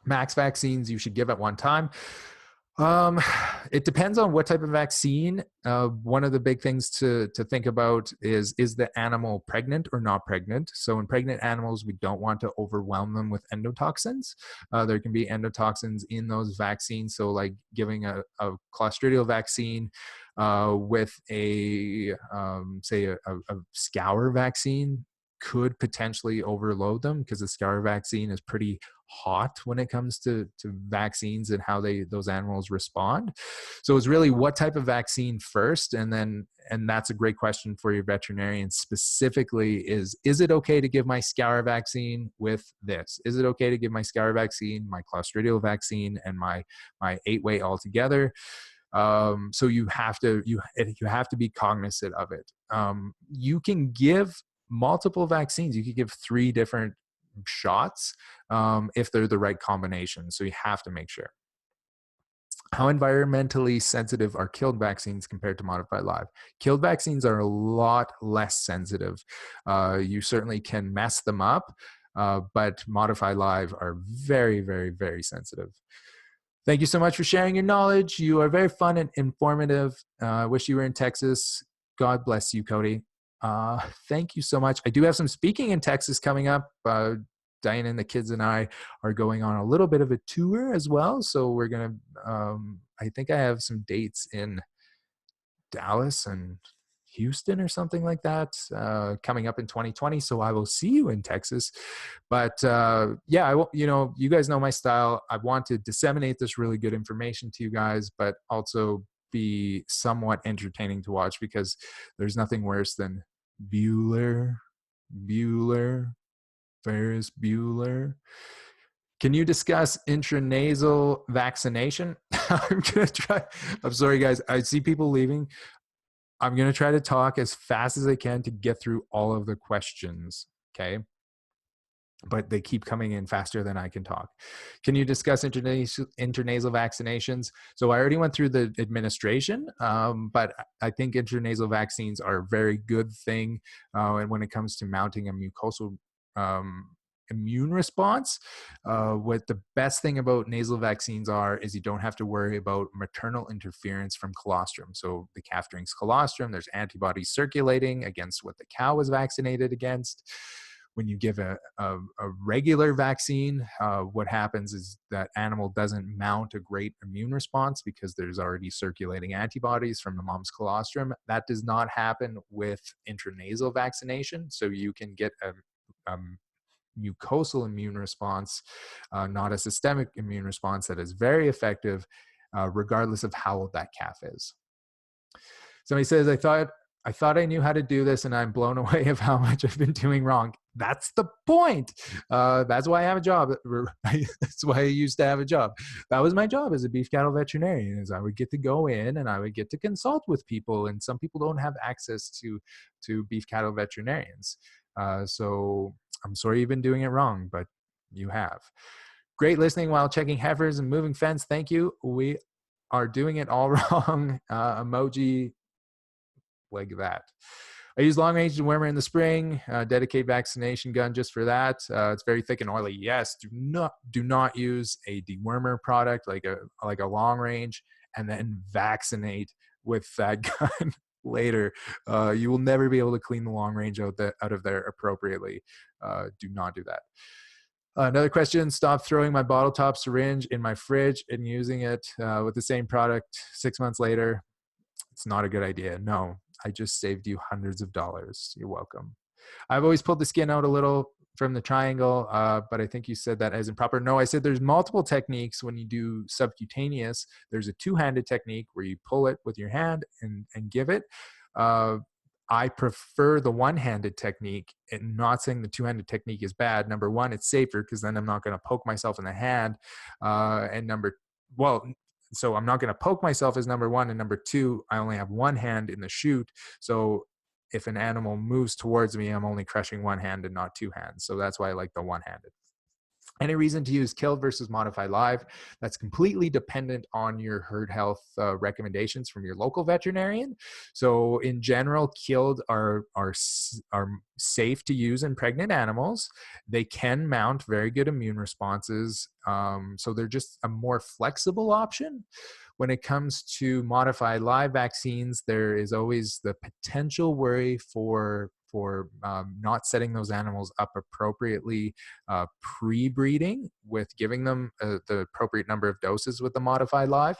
max vaccines you should give at one time? It depends on what type of vaccine. One of the big things to think about is the animal pregnant or not pregnant? So in pregnant animals, we don't want to overwhelm them with endotoxins. There can be endotoxins in those vaccines. So like giving a clostridial vaccine with say a scour vaccine could potentially overload them, because the scour vaccine is pretty hot when it comes to vaccines and how those animals respond. So it's really what type of vaccine first, and that's a great question for your veterinarian specifically is it okay to give my scour vaccine with this? Is it okay to give my scour vaccine, my clostridial vaccine, and my 8-way all together? So you have to be cognizant of it. You can give multiple vaccines. You could give 3 different shots if they're the right combination. So you have to make sure. How environmentally sensitive are killed vaccines compared to modified live? Killed vaccines are a lot less sensitive. You certainly can mess them up, but modified live are very, very, very sensitive. Thank you so much for sharing your knowledge. You are very fun and informative. I wish you were in Texas. God bless you, Cody. Thank you so much. I do have some speaking in Texas coming up. Diane and the kids and I are going on a little bit of a tour as well. So we're going to, I think I have some dates in Dallas and Houston or something like that coming up in 2020. So I will see you in Texas. But yeah, you guys know my style. I want to disseminate this really good information to you guys, but also be somewhat entertaining to watch, because there's nothing worse than Ferris Bueller. Can you discuss intranasal vaccination? I'm sorry, guys. I see people leaving. I'm going to try to talk as fast as I can to get through all of the questions. Okay. But they keep coming in faster than I can talk. Can you discuss intranasal vaccinations? So I already went through the administration, but I think intranasal vaccines are a very good thing. And when it comes to mounting a mucosal immune response, what the best thing about nasal vaccines is you don't have to worry about maternal interference from colostrum. So the calf drinks colostrum, there's antibodies circulating against what the cow was vaccinated against. When you give a regular vaccine, what happens is that animal doesn't mount a great immune response because there's already circulating antibodies from the mom's colostrum. That does not happen with intranasal vaccination. So you can get a mucosal immune response, not a systemic immune response, that is very effective, regardless of how old that calf is. Somebody says, I thought I knew how to do this, and I'm blown away of how much I've been doing wrong. That's the point. That's why I have a job. That's why I used to have a job. That was my job as a beef cattle veterinarian, is I would get to go in and I would get to consult with people, and some people don't have access to beef cattle veterinarians. So I'm sorry you've been doing it wrong, but you have. Great listening while checking heifers and moving fence. Thank you. We are doing it all wrong. Emoji like that. I use long-range dewormer in the spring, dedicate vaccination gun just for that. It's very thick and oily. Yes, do not use a dewormer product like a long range and then vaccinate with that gun later. You will never be able to clean the long range out of there appropriately. Do not do that. Another question, stop throwing my bottle top syringe in my fridge and using it with the same product 6 months later. It's not a good idea. No, I just saved you hundreds of dollars. You're welcome. I've always pulled the skin out a little from the triangle, but I think you said that as improper. No, I said there's multiple techniques when you do subcutaneous. There's a two-handed technique where you pull it with your hand and give it. I prefer the one-handed technique, and not saying the two-handed technique is bad. Number one, it's safer because then I'm not going to poke myself in the hand. So I'm not going to poke myself is number one. And number two, I only have one hand in the chute. So if an animal moves towards me, I'm only crushing one hand and not two hands. So that's why I like the one-handed. Any reason to use killed versus modified live? That's completely dependent on your herd health recommendations from your local veterinarian. So in general, killed are safe to use in pregnant animals. They can mount very good immune responses. So they're just a more flexible option. When it comes to modified live vaccines, there is always the potential worry for not setting those animals up appropriately pre-breeding with giving them the appropriate number of doses with the modified live.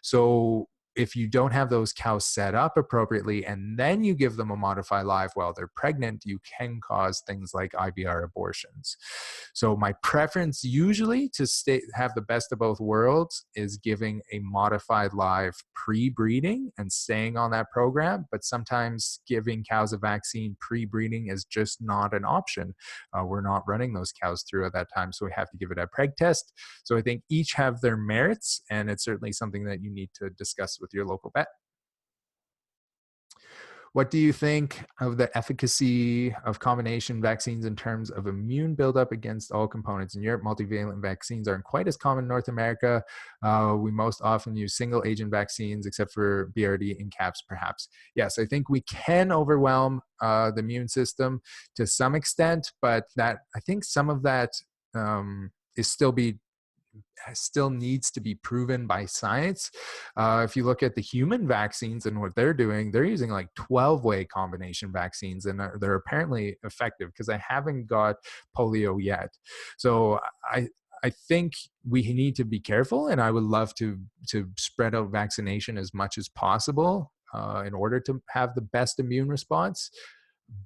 So if you don't have those cows set up appropriately and then you give them a modified live while they're pregnant, you can cause things like IVR abortions. So my preference usually to have the best of both worlds is giving a modified live pre-breeding and staying on that program, but sometimes giving cows a vaccine pre-breeding is just not an option. We're not running those cows through at that time, so we have to give it a preg test. So I think each have their merits, and it's certainly something that you need to discuss with with your local vet. What do you think of the efficacy of combination vaccines in terms of immune buildup against all components? In Europe, multivalent vaccines aren't quite as common in North America. We most often use single agent vaccines, except for BRD and CAPS, perhaps. Yes, I think we can overwhelm the immune system to some extent, but that I think some of that is still needs to be proven by science. If you look at the human vaccines and what they're doing, they're using like 12-way combination vaccines, and they're apparently effective because I haven't got polio yet. So I think we need to be careful, and I would love to spread out vaccination as much as possible in order to have the best immune response.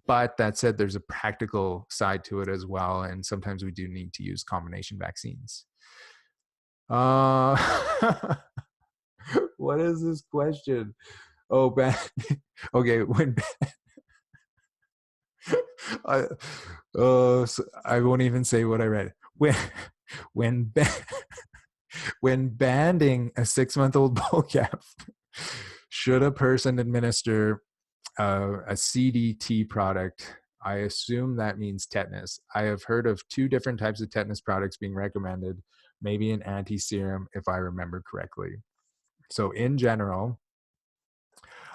But that said, there's a practical side to it as well, and sometimes we do need to use combination vaccines. What is this question? Oh, Ben. Okay, so I won't even say what I read. When when banding a 6-month-old bull calf, should a person administer a CDT product? I assume that means tetanus. I have heard of 2 different types of tetanus products being recommended, maybe an anti-serum if I remember correctly. So in general,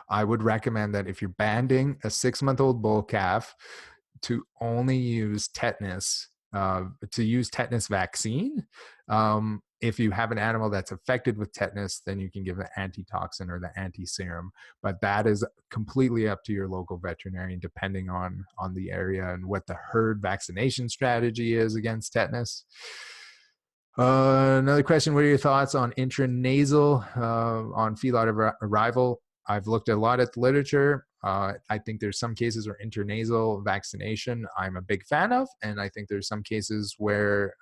I would recommend that if you're banding a 6-month-old bull calf, to only use tetanus, vaccine. If you have an animal that's affected with tetanus, then you can give the antitoxin or the anti-serum. But that is completely up to your local veterinarian, depending on the area and what the herd vaccination strategy is against tetanus. Another question, what are your thoughts on intranasal on feedlot arrival? I've looked a lot at the literature. I think there's some cases where intranasal vaccination I'm a big fan of, and I think there's some cases where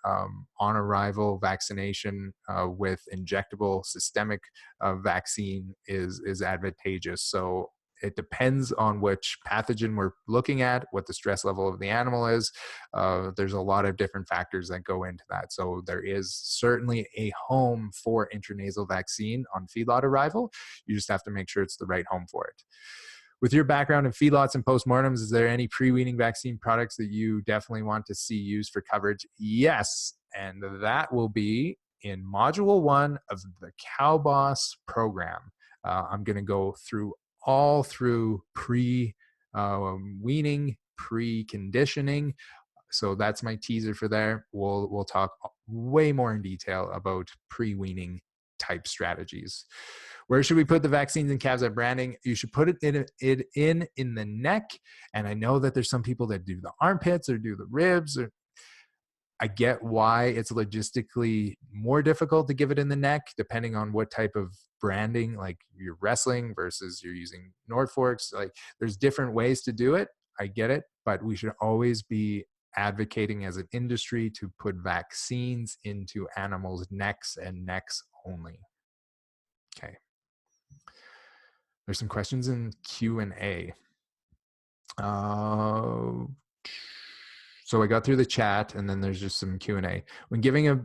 on arrival vaccination with injectable systemic vaccine is advantageous. So it depends on which pathogen we're looking at, what the stress level of the animal is. There's a lot of different factors that go into that. So there is certainly a home for intranasal vaccine on feedlot arrival. You just have to make sure it's the right home for it. With your background in feedlots and postmortems, is there any pre-weaning vaccine products that you definitely want to see used for coverage? Yes, and that will be in Module 1 of the Cow Boss program. I'm going to go all through pre-weaning, pre-conditioning. So that's my teaser for there. We'll talk way more in detail about pre-weaning type strategies. Where should we put the vaccines in calves at branding? You should put it in the neck. And I know that there's some people that do the armpits or do the ribs. I get why it's logistically more difficult to give it in the neck, depending on what type of branding, like you're wrestling versus you're using Nordforks. Like there's different ways to do it. I get it, but we should always be advocating as an industry to put vaccines into animals' necks and necks only. Okay. There's some questions in Q&A. So I got through the chat, and then there's just some Q&A. When giving a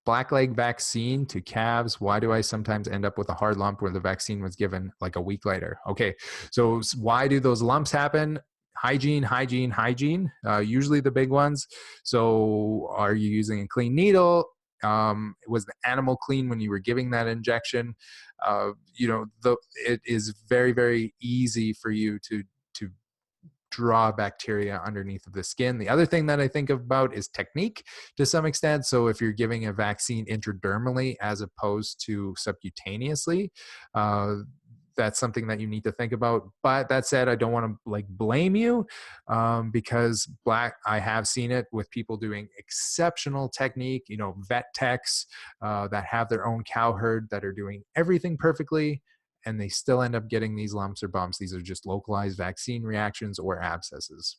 blackleg vaccine to calves, why do I sometimes end up with a hard lump where the vaccine was given like a week later? Okay, so why do those lumps happen? Hygiene, usually the big ones. So are you using a clean needle? Was the animal clean when you were giving that injection? It is very, very easy for you to draw bacteria underneath of the skin. The other thing that I think about is technique to some extent. So if you're giving a vaccine intradermally as opposed to subcutaneously, that's something that you need to think about. But that said, I don't want to blame you because I have seen it with people doing exceptional technique, vet techs that have their own cow herd that are doing everything perfectly, and they still end up getting these lumps or bumps. These are just localized vaccine reactions or abscesses.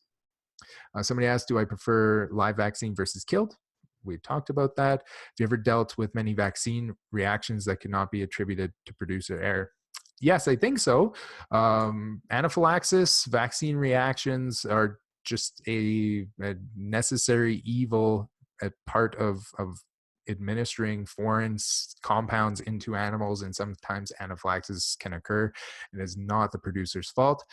Somebody asked, do I prefer live vaccine versus killed? We've talked about that. Have you ever dealt with many vaccine reactions that cannot be attributed to producer error? Yes, I think so. Anaphylaxis, vaccine reactions are just a necessary evil, a part of administering foreign compounds into animals, and sometimes anaphylaxis can occur. It is not the producer's fault.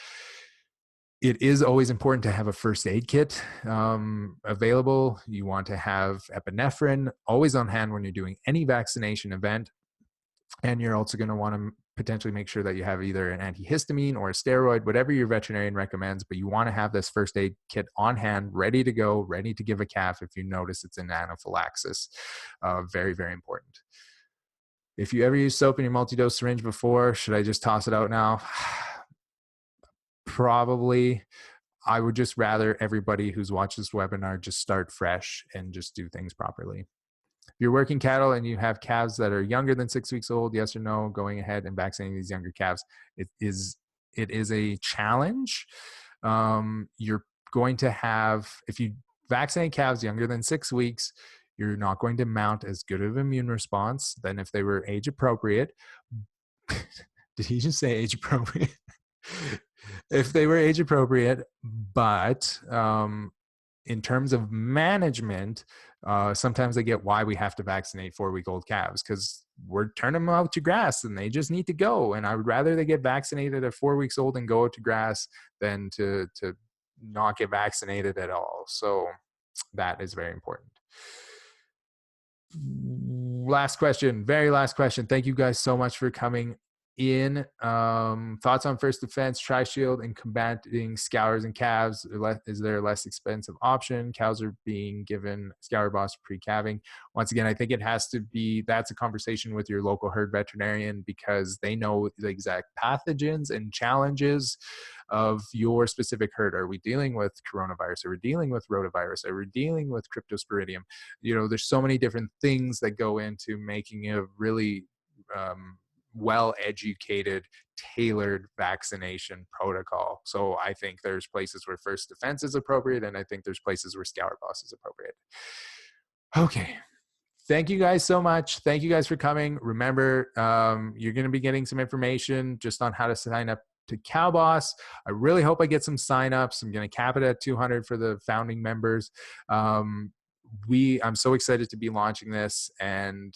It is always important to have a first aid kit available. You want to have epinephrine always on hand when you're doing any vaccination event. And you're also going to want to potentially make sure that you have either an antihistamine or a steroid, whatever your veterinarian recommends, but you want to have this first aid kit on hand, ready to go, ready to give a calf if you notice it's in anaphylaxis. Very, very important. If you ever use soap in your multi-dose syringe before, should I just toss it out now? Probably. I would just rather everybody who's watched this webinar just start fresh and just do things properly. If you're working cattle and you have calves that are younger than 6 weeks old, yes or no, going ahead and vaccinating these younger calves, it is a challenge. You're going to have, if you vaccinate calves younger than 6 weeks, you're not going to mount as good of an immune response than if they were age appropriate. Did he just say age appropriate? If they were age appropriate, but in terms of management, sometimes I get why we have to vaccinate 4-week-old calves, because we're turning them out to grass and they just need to go. And I would rather they get vaccinated at 4 weeks old and go out to grass than to not get vaccinated at all. So that is very important. Last question, very last question. Thank you guys so much for coming in. Thoughts on First Defense, Tri-Shield, and combating scours and calves? Is there a less expensive option? Cows are being given scour boss pre-calving. Once again, I think it has to be, that's a conversation with your local herd veterinarian, because they know the exact pathogens and challenges of your specific herd. Are we dealing with coronavirus? Are we dealing with rotavirus? Are we dealing with cryptosporidium? You know, there's so many different things that go into making a really well-educated, tailored vaccination protocol. So I think there's places where First Defense is appropriate, and I think there's places where Scour Boss is appropriate. Okay. Thank you guys so much. Thank you guys for coming. Remember, you're going to be getting some information just on how to sign up to Cow Boss. I really hope I get some signups. I'm going to cap it at 200 for the founding members. I'm so excited to be launching this and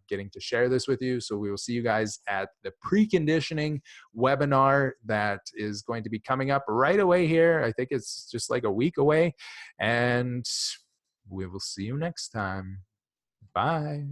getting to share this with you. So we will see you guys at the preconditioning webinar that is going to be coming up right away here. I think it's just like a week away, and we will see you next time. Bye.